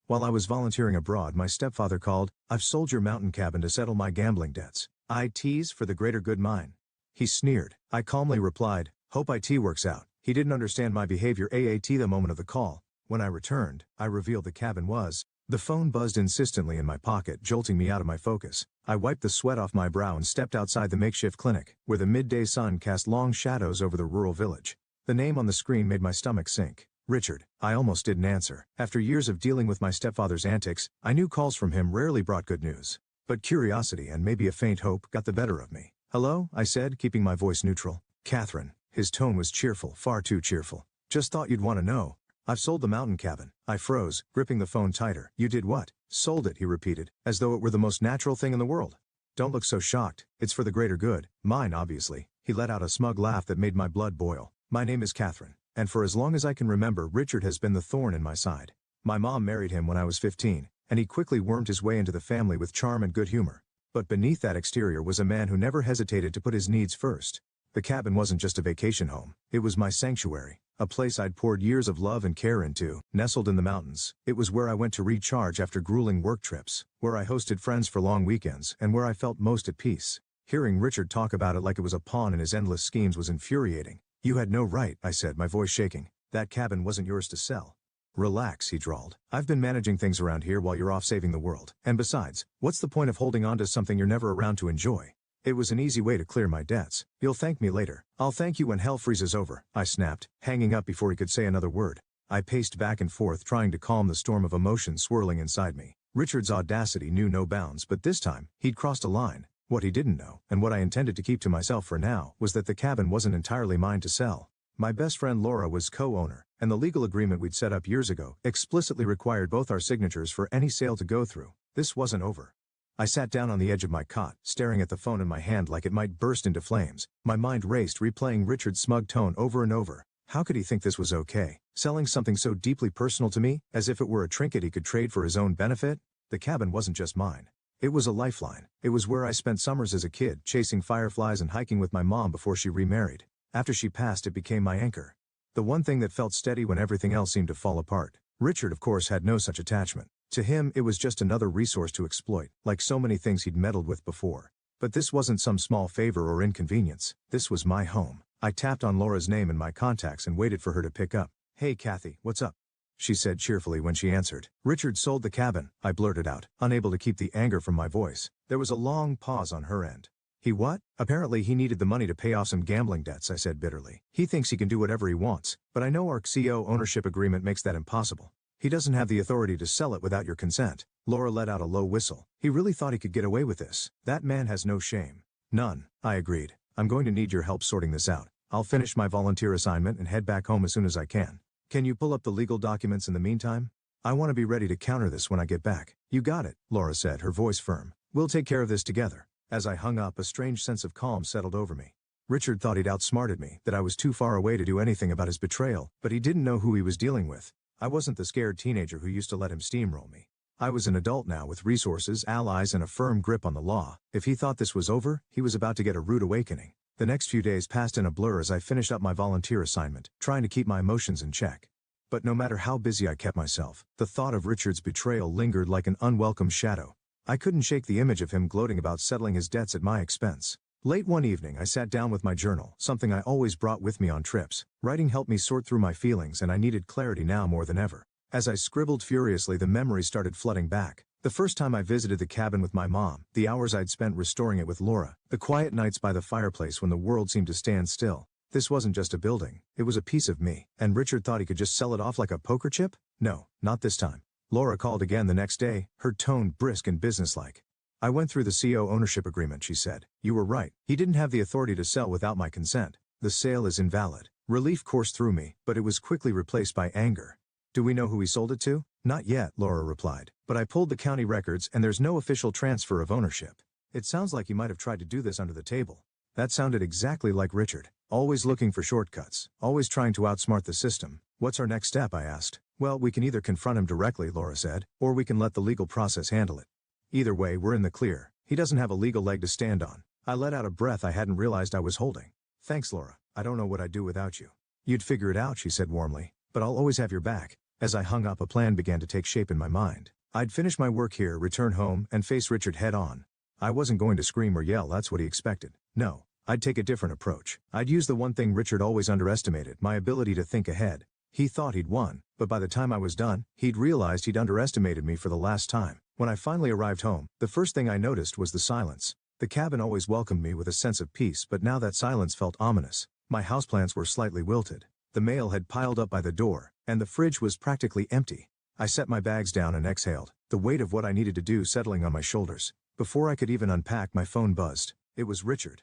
While I was volunteering abroad, my stepfather called. "I've sold your mountain cabin to settle my gambling debts. I tease for the greater good mine." He sneered. I calmly replied, "Hope IT works out." He didn't understand my behavior the moment of the call. When I returned, I revealed the cabin was. The phone buzzed insistently in my pocket, jolting me out of my focus. I wiped the sweat off my brow and stepped outside the makeshift clinic, where the midday sun cast long shadows over the rural village. The name on the screen made my stomach sink. Richard. I almost didn't answer. After years of dealing with my stepfather's antics, I knew calls from him rarely brought good news. But curiosity and maybe a faint hope got the better of me. "Hello," I said, keeping my voice neutral. "Catherine." His tone was cheerful, far too cheerful. "Just thought you'd want to know. I've sold the mountain cabin." I froze, gripping the phone tighter. "You did what?" "Sold it," he repeated, as though it were the most natural thing in the world. "Don't look so shocked. It's for the greater good. Mine, obviously." He let out a smug laugh that made my blood boil. "My name is Catherine, and for as long as I can remember, Richard has been the thorn in my side. My mom married him when I was 15, and he quickly wormed his way into the family with charm and good humor. But beneath that exterior was a man who never hesitated to put his needs first. The cabin wasn't just a vacation home. It was my sanctuary, a place I'd poured years of love and care into, nestled in the mountains. It was where I went to recharge after grueling work trips, where I hosted friends for long weekends, and where I felt most at peace. Hearing Richard talk about it like it was a pawn in his endless schemes was infuriating. "You had no right," I said, my voice shaking. "That cabin wasn't yours to sell." "Relax," he drawled. "I've been managing things around here while you're off saving the world. And besides, what's the point of holding on to something you're never around to enjoy?" It was an easy way to clear my debts. "You'll thank me later." "I'll thank you when hell freezes over," I snapped, hanging up before he could say another word. I paced back and forth, trying to calm the storm of emotion swirling inside me. Richard's audacity knew no bounds, but this time, he'd crossed a line. What he didn't know, and what I intended to keep to myself for now, was that the cabin wasn't entirely mine to sell. My best friend Laura was co-owner, and the legal agreement we'd set up years ago explicitly required both our signatures for any sale to go through. This wasn't over. I sat down on the edge of my cot, staring at the phone in my hand like it might burst into flames. My mind raced, replaying Richard's smug tone over and over. How could he think this was okay? Selling something so deeply personal to me, as if it were a trinket he could trade for his own benefit? The cabin wasn't just mine. It was a lifeline. It was where I spent summers as a kid, chasing fireflies and hiking with my mom before she remarried. After she passed, it became my anchor. The one thing that felt steady when everything else seemed to fall apart. Richard, of course, had no such attachment. To him, it was just another resource to exploit, like so many things he'd meddled with before. But this wasn't some small favor or inconvenience. This was my home. I tapped on Laura's name in my contacts and waited for her to pick up. "Hey Kathy, what's up?" she said cheerfully when she answered. "Richard sold the cabin," I blurted out, unable to keep the anger from my voice. There was a long pause on her end. "He what?" "Apparently he needed the money to pay off some gambling debts," I said bitterly. "He thinks he can do whatever he wants, but I know our CO ownership agreement makes that impossible. He doesn't have the authority to sell it without your consent." Laura let out a low whistle. "He really thought he could get away with this. That man has no shame." "None," I agreed. "I'm going to need your help sorting this out. I'll finish my volunteer assignment and head back home as soon as I can. Can you pull up the legal documents in the meantime? I want to be ready to counter this when I get back." "You got it," Laura said, her voice firm. "We'll take care of this together." As I hung up, a strange sense of calm settled over me. Richard thought he'd outsmarted me, that I was too far away to do anything about his betrayal, but he didn't know who he was dealing with. I wasn't the scared teenager who used to let him steamroll me. I was an adult now with resources, allies, and a firm grip on the law. If he thought this was over, he was about to get a rude awakening. The next few days passed in a blur as I finished up my volunteer assignment, trying to keep my emotions in check. But no matter how busy I kept myself, the thought of Richard's betrayal lingered like an unwelcome shadow. I couldn't shake the image of him gloating about settling his debts at my expense. Late one evening, I sat down with my journal, something I always brought with me on trips. Writing helped me sort through my feelings, and I needed clarity now more than ever. As I scribbled furiously, the memories started flooding back. The first time I visited the cabin with my mom, the hours I'd spent restoring it with Laura, the quiet nights by the fireplace when the world seemed to stand still. This wasn't just a building, it was a piece of me, and Richard thought he could just sell it off like a poker chip? No, not this time. Laura called again the next day, her tone brisk and businesslike. "I went through the CO ownership agreement," she said. "You were right. He didn't have the authority to sell without my consent. The sale is invalid." Relief coursed through me, but it was quickly replaced by anger. "Do we know who he sold it to?" "Not yet," Laura replied. "But I pulled the county records and there's no official transfer of ownership. It sounds like he might have tried to do this under the table." That sounded exactly like Richard. Always looking for shortcuts. Always trying to outsmart the system. "What's our next step?" I asked. "Well, we can either confront him directly," Laura said, "or we can let the legal process handle it. Either way, we're in the clear. He doesn't have a legal leg to stand on." I let out a breath I hadn't realized I was holding. "Thanks, Laura. I don't know what I'd do without you." "You'd figure it out," she said warmly. "But I'll always have your back." As I hung up, a plan began to take shape in my mind. I'd finish my work here, return home, and face Richard head on. I wasn't going to scream or yell, that's what he expected. No, I'd take a different approach. I'd use the one thing Richard always underestimated, my ability to think ahead. He thought he'd won, but by the time I was done, he'd realized he'd underestimated me for the last time. When I finally arrived home, the first thing I noticed was the silence. The cabin always welcomed me with a sense of peace, but now that silence felt ominous. My houseplants were slightly wilted. The mail had piled up by the door, and the fridge was practically empty. I set my bags down and exhaled, the weight of what I needed to do settling on my shoulders. Before I could even unpack, my phone buzzed. It was Richard.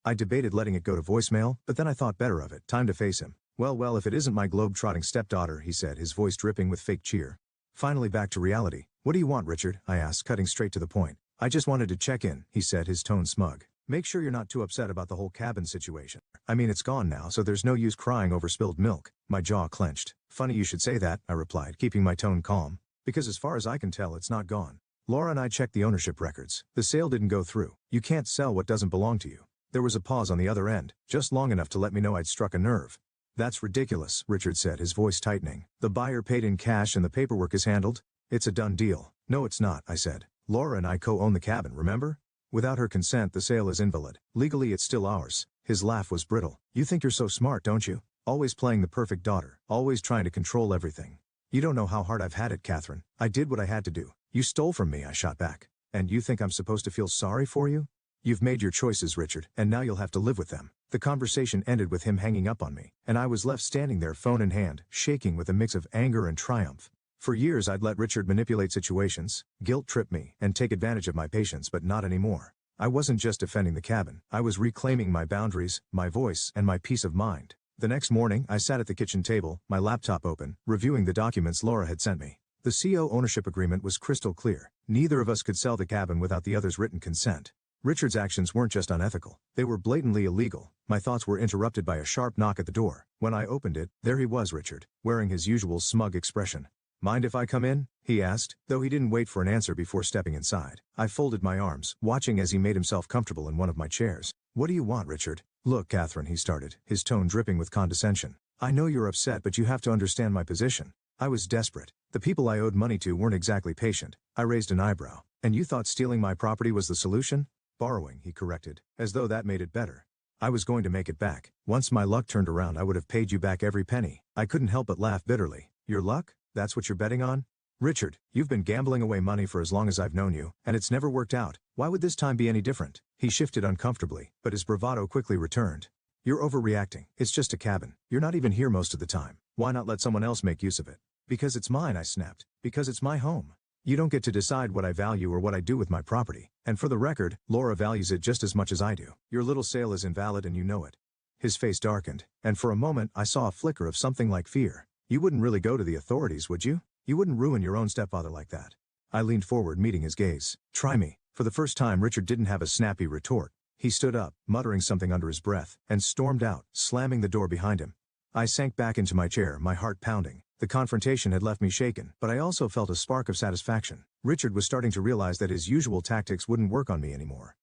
I debated letting it go to voicemail, but then I thought better of it. Time to face him. Well, if it isn't my globe-trotting stepdaughter, he said, his voice dripping with fake cheer. Finally back to reality. What do you want, Richard? I asked, cutting straight to the point. I just wanted to check in, he said, his tone smug. Make sure you're not too upset about the whole cabin situation. I mean, it's gone now, so there's no use crying over spilled milk. My jaw clenched. Funny you should say that, I replied, keeping my tone calm. Because as far as I can tell, it's not gone. Laura and I checked the ownership records. The sale didn't go through. You can't sell what doesn't belong to you. There was a pause on the other end, just long enough to let me know I'd struck a nerve. That's ridiculous, Richard said, his voice tightening. The buyer paid in cash and the paperwork is handled. It's a done deal. No, it's not, I said. Laura and I co-own the cabin, remember? Without her consent, the sale is invalid. Legally, it's still ours. His laugh was brittle. You think you're so smart, don't you? Always playing the perfect daughter. Always trying to control everything. You don't know how hard I've had it, Catherine. I did what I had to do. You stole from me, I shot back. And you think I'm supposed to feel sorry for you? You've made your choices, Richard, and now you'll have to live with them. The conversation ended with him hanging up on me, and I was left standing there, phone in hand, shaking with a mix of anger and triumph. For years I'd let Richard manipulate situations, guilt-trip me, and take advantage of my patience, but not anymore. I wasn't just defending the cabin. I was reclaiming my boundaries, my voice, and my peace of mind. The next morning, I sat at the kitchen table, my laptop open, reviewing the documents Laura had sent me. The CO ownership agreement was crystal clear. Neither of us could sell the cabin without the other's written consent. Richard's actions weren't just unethical. They were blatantly illegal. My thoughts were interrupted by a sharp knock at the door. When I opened it, there he was, Richard, wearing his usual smug expression. Mind if I come in? He asked, though he didn't wait for an answer before stepping inside. I folded my arms, watching as he made himself comfortable in one of my chairs. What do you want, Richard? Look, Catherine, he started, his tone dripping with condescension. I know you're upset, but you have to understand my position. I was desperate. The people I owed money to weren't exactly patient. I raised an eyebrow. And you thought stealing my property was the solution? Borrowing, he corrected, as though that made it better. I was going to make it back. Once my luck turned around, I would have paid you back every penny. I couldn't help but laugh bitterly. Your luck? That's what you're betting on? Richard, you've been gambling away money for as long as I've known you, and it's never worked out. Why would this time be any different? He shifted uncomfortably, but his bravado quickly returned. You're overreacting. It's just a cabin. You're not even here most of the time. Why not let someone else make use of it? Because it's mine, I snapped. Because it's my home. You don't get to decide what I value or what I do with my property. And for the record, Laura values it just as much as I do. Your little sale is invalid and you know it. His face darkened, and for a moment I saw a flicker of something like fear. You wouldn't really go to the authorities, would you? You wouldn't ruin your own stepfather like that. I leaned forward, meeting his gaze. Try me. For the first time, Richard didn't have a snappy retort. He stood up, muttering something under his breath, and stormed out, slamming the door behind him. I sank back into my chair, my heart pounding. The confrontation had left me shaken, but I also felt a spark of satisfaction. Richard was starting to realize that his usual tactics wouldn't work on me anymore.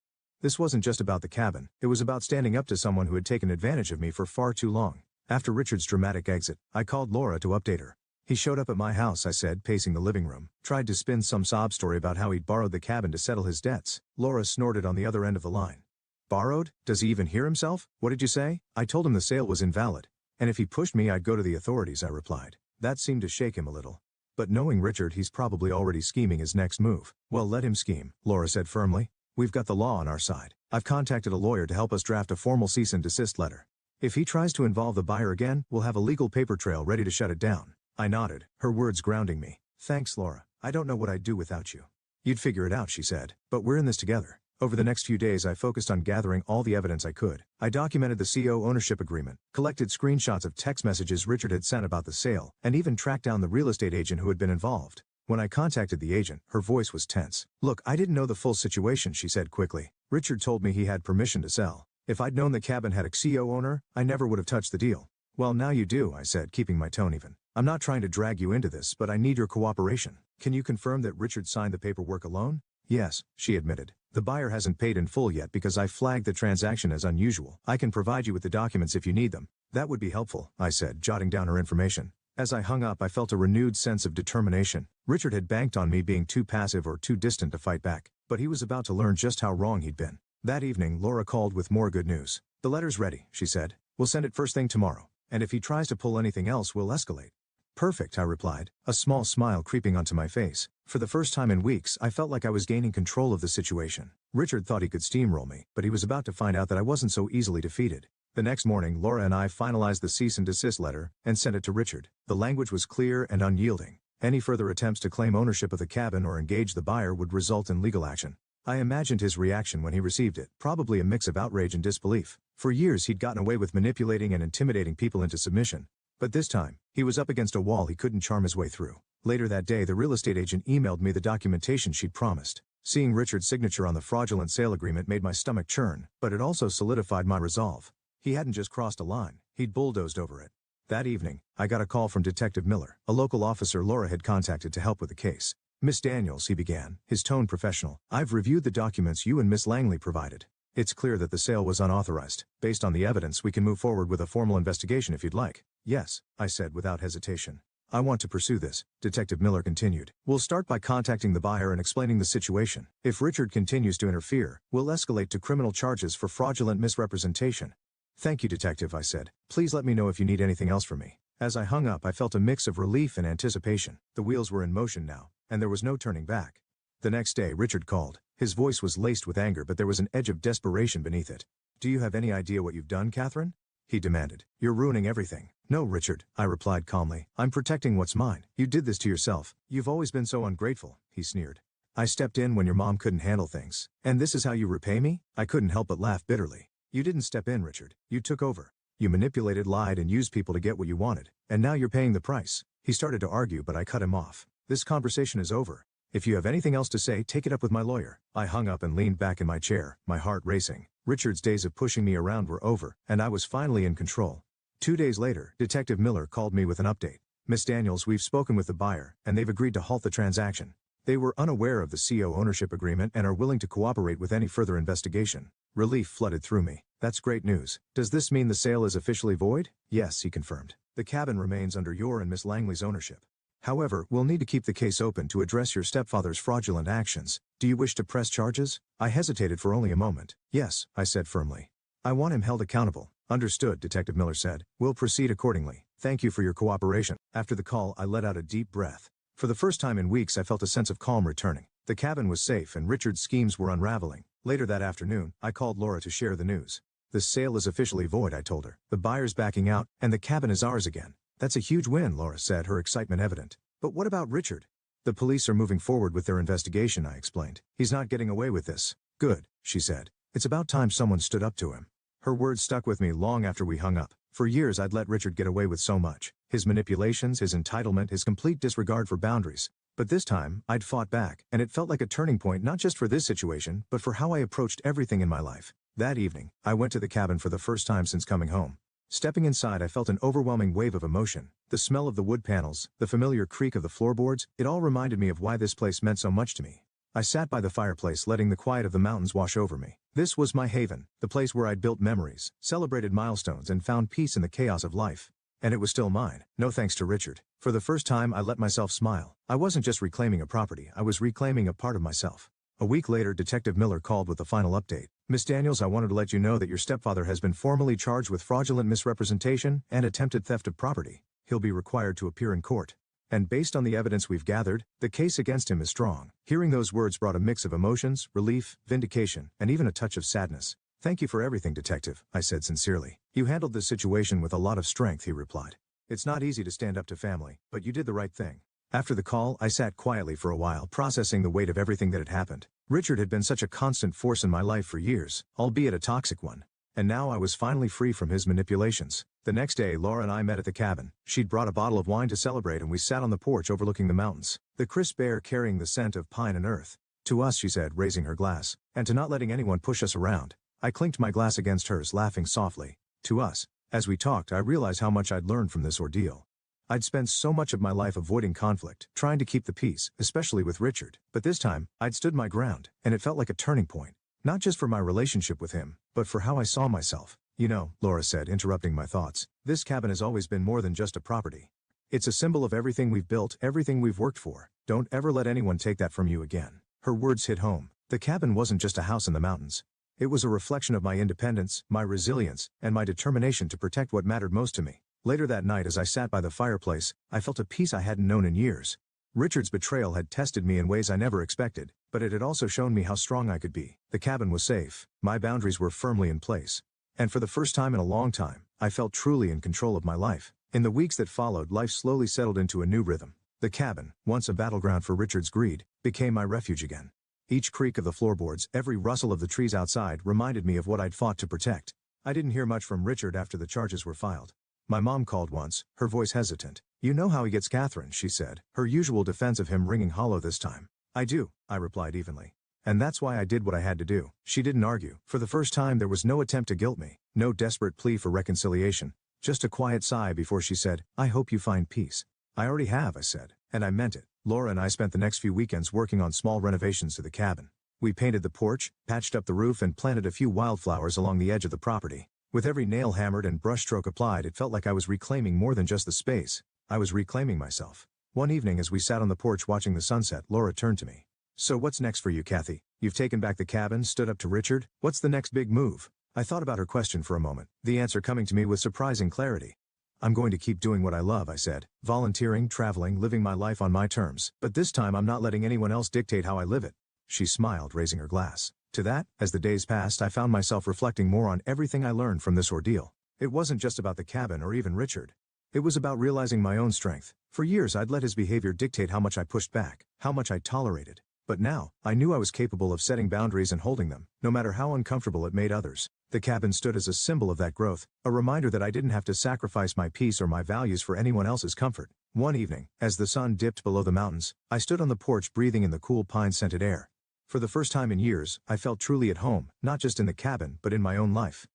This wasn't just about the cabin. It was about standing up to someone who had taken advantage of me for far too long. After Richard's dramatic exit, I called Laura to update her. He showed up at my house, I said, pacing the living room. Tried to spin some sob story about how he'd borrowed the cabin to settle his debts. Laura snorted on the other end of the line. Borrowed? Does he even hear himself? What did you say? I told him the sale was invalid. And if he pushed me, I'd go to the authorities, I replied. That seemed to shake him a little. But knowing Richard, he's probably already scheming his next move. Well, let him scheme, Laura said firmly. We've got the law on our side. I've contacted a lawyer to help us draft a formal cease and desist letter. If he tries to involve the buyer again, we'll have a legal paper trail ready to shut it down. I nodded, her words grounding me. Thanks, Laura. I don't know what I'd do without you. You'd figure it out, she said. But we're in this together. Over the next few days I focused on gathering all the evidence I could. I documented the CO ownership agreement, collected screenshots of text messages Richard had sent about the sale, and even tracked down the real estate agent who had been involved. When I contacted the agent, her voice was tense. Look, I didn't know the full situation, she said quickly. Richard told me he had permission to sell. If I'd known the cabin had a CO owner, I never would have touched the deal. Well, now you do, I said, keeping my tone even. I'm not trying to drag you into this, but I need your cooperation. Can you confirm that Richard signed the paperwork alone? Yes, she admitted. The buyer hasn't paid in full yet because I flagged the transaction as unusual. I can provide you with the documents if you need them. That would be helpful, I said, jotting down her information. As I hung up, I felt a renewed sense of determination. Richard had banked on me being too passive or too distant to fight back, but he was about to learn just how wrong he'd been. That evening, Laura called with more good news. "The letter's ready," she said. "We'll send it first thing tomorrow, and if he tries to pull anything else, we'll escalate." "Perfect," I replied, a small smile creeping onto my face. For the first time in weeks, I felt like I was gaining control of the situation. Richard thought he could steamroll me, but he was about to find out that I wasn't so easily defeated. The next morning, Laura and I finalized the cease and desist letter and sent it to Richard. The language was clear and unyielding. Any further attempts to claim ownership of the cabin or engage the buyer would result in legal action. I imagined his reaction when he received it, probably a mix of outrage and disbelief. For years he'd gotten away with manipulating and intimidating people into submission. But this time, he was up against a wall he couldn't charm his way through. Later that day, the real estate agent emailed me the documentation she'd promised. Seeing Richard's signature on the fraudulent sale agreement made my stomach churn, but it also solidified my resolve. He hadn't just crossed a line, he'd bulldozed over it. That evening, I got a call from Detective Miller, a local officer Laura had contacted to help with the case. "Miss Daniels," he began, his tone professional, "I've reviewed the documents you and Miss Langley provided. It's clear that the sale was unauthorized. Based on the evidence, we can move forward with a formal investigation if you'd like." "Yes," I said without hesitation. "I want to pursue this," Detective Miller continued. "We'll start by contacting the buyer and explaining the situation. If Richard continues to interfere, we'll escalate to criminal charges for fraudulent misrepresentation." "Thank you, Detective," I said. "Please let me know if you need anything else from me." As I hung up, I felt a mix of relief and anticipation. The wheels were in motion now, and there was no turning back. The next day, Richard called. His voice was laced with anger, but there was an edge of desperation beneath it. "Do you have any idea what you've done, Catherine?" he demanded. "You're ruining everything." "No, Richard," I replied calmly. "I'm protecting what's mine. You did this to yourself. You've always been so ungrateful," he sneered. "I stepped in when your mom couldn't handle things. And this is how you repay me?" I couldn't help but laugh bitterly. "You didn't step in, Richard. You took over. You manipulated, lied, and used people to get what you wanted. And now you're paying the price." He started to argue, but I cut him off. "This conversation is over. If you have anything else to say, take it up with my lawyer." I hung up and leaned back in my chair, my heart racing. Richard's days of pushing me around were over, and I was finally in control. 2 days later, Detective Miller called me with an update. "Miss Daniels, we've spoken with the buyer, and they've agreed to halt the transaction. They were unaware of the CO ownership agreement and are willing to cooperate with any further investigation." Relief flooded through me. "That's great news. Does this mean the sale is officially void?" "Yes," he confirmed. "The cabin remains under your and Miss Langley's ownership. However, we'll need to keep the case open to address your stepfather's fraudulent actions. Do you wish to press charges?" I hesitated for only a moment. "Yes," I said firmly. "I want him held accountable." "Understood," Detective Miller said. "We'll proceed accordingly. Thank you for your cooperation." After the call, I let out a deep breath. For the first time in weeks, I felt a sense of calm returning. The cabin was safe and Richard's schemes were unraveling. Later that afternoon, I called Laura to share the news. "The sale is officially void," I told her. "The buyer's backing out, and the cabin is ours again." "That's a huge win," Laura said, her excitement evident. "But what about Richard?" "The police are moving forward with their investigation," I explained. "He's not getting away with this." "Good," she said. "It's about time someone stood up to him." Her words stuck with me long after we hung up. For years I'd let Richard get away with so much. His manipulations, his entitlement, his complete disregard for boundaries. But this time, I'd fought back, and it felt like a turning point not just for this situation, but for how I approached everything in my life. That evening, I went to the cabin for the first time since coming home. Stepping inside, I felt an overwhelming wave of emotion. The smell of the wood panels, the familiar creak of the floorboards, it all reminded me of why this place meant so much to me. I sat by the fireplace, letting the quiet of the mountains wash over me. This was my haven, the place where I'd built memories, celebrated milestones, and found peace in the chaos of life. And it was still mine, no thanks to Richard. For the first time, I let myself smile. I wasn't just reclaiming a property, I was reclaiming a part of myself. A week later, Detective Miller called with the final update. "Miss Daniels, I wanted to let you know that your stepfather has been formally charged with fraudulent misrepresentation and attempted theft of property. He'll be required to appear in court. And based on the evidence we've gathered, the case against him is strong." Hearing those words brought a mix of emotions, relief, vindication, and even a touch of sadness. "Thank you for everything, Detective," I said sincerely. "You handled this situation with a lot of strength," he replied. "It's not easy to stand up to family, but you did the right thing." After the call, I sat quietly for a while, processing the weight of everything that had happened. Richard had been such a constant force in my life for years, albeit a toxic one. And now I was finally free from his manipulations. The next day, Laura and I met at the cabin. She'd brought a bottle of wine to celebrate, and we sat on the porch overlooking the mountains, the crisp air carrying the scent of pine and earth. "To us," she said, raising her glass, "and to not letting anyone push us around." I clinked my glass against hers, laughing softly. "To us." As we talked, I realized how much I'd learned from this ordeal. I'd spent so much of my life avoiding conflict, trying to keep the peace, especially with Richard. But this time, I'd stood my ground, and it felt like a turning point. Not just for my relationship with him, but for how I saw myself. "You know," Laura said, interrupting my thoughts, "this cabin has always been more than just a property. It's a symbol of everything we've built, everything we've worked for. Don't ever let anyone take that from you again." Her words hit home. The cabin wasn't just a house in the mountains. It was a reflection of my independence, my resilience, and my determination to protect what mattered most to me. Later that night as I sat by the fireplace, I felt a peace I hadn't known in years. Richard's betrayal had tested me in ways I never expected, but it had also shown me how strong I could be. The cabin was safe. My boundaries were firmly in place. And for the first time in a long time, I felt truly in control of my life. In the weeks that followed, life slowly settled into a new rhythm. The cabin, once a battleground for Richard's greed, became my refuge again. Each creak of the floorboards, every rustle of the trees outside reminded me of what I'd fought to protect. I didn't hear much from Richard after the charges were filed. My mom called once, her voice hesitant. "You know how he gets Catherine," she said, her usual defense of him ringing hollow this time. "I do," I replied evenly. "And that's why I did what I had to do." She didn't argue. For the first time there was no attempt to guilt me, no desperate plea for reconciliation, just a quiet sigh before she said, "I hope you find peace." "I already have," I said, and I meant it. Laura and I spent the next few weekends working on small renovations to the cabin. We painted the porch, patched up the roof, and planted a few wildflowers along the edge of the property. With every nail hammered and brushstroke applied, it felt like I was reclaiming more than just the space. I was reclaiming myself. One evening as we sat on the porch watching the sunset, Laura turned to me. "So what's next for you, Kathy? You've taken back the cabin, stood up to Richard. What's the next big move?" I thought about her question for a moment, the answer coming to me with surprising clarity. "I'm going to keep doing what I love," I said. "Volunteering, traveling, living my life on my terms. But this time I'm not letting anyone else dictate how I live it." She smiled, raising her glass. To that, as the days passed, I found myself reflecting more on everything I learned from this ordeal. It wasn't just about the cabin or even Richard. It was about realizing my own strength. For years I'd let his behavior dictate how much I pushed back, how much I tolerated. But now, I knew I was capable of setting boundaries and holding them, no matter how uncomfortable it made others. The cabin stood as a symbol of that growth, a reminder that I didn't have to sacrifice my peace or my values for anyone else's comfort. One evening, as the sun dipped below the mountains, I stood on the porch breathing in the cool pine-scented air. For the first time in years, I felt truly at home, not just in the cabin but in my own life.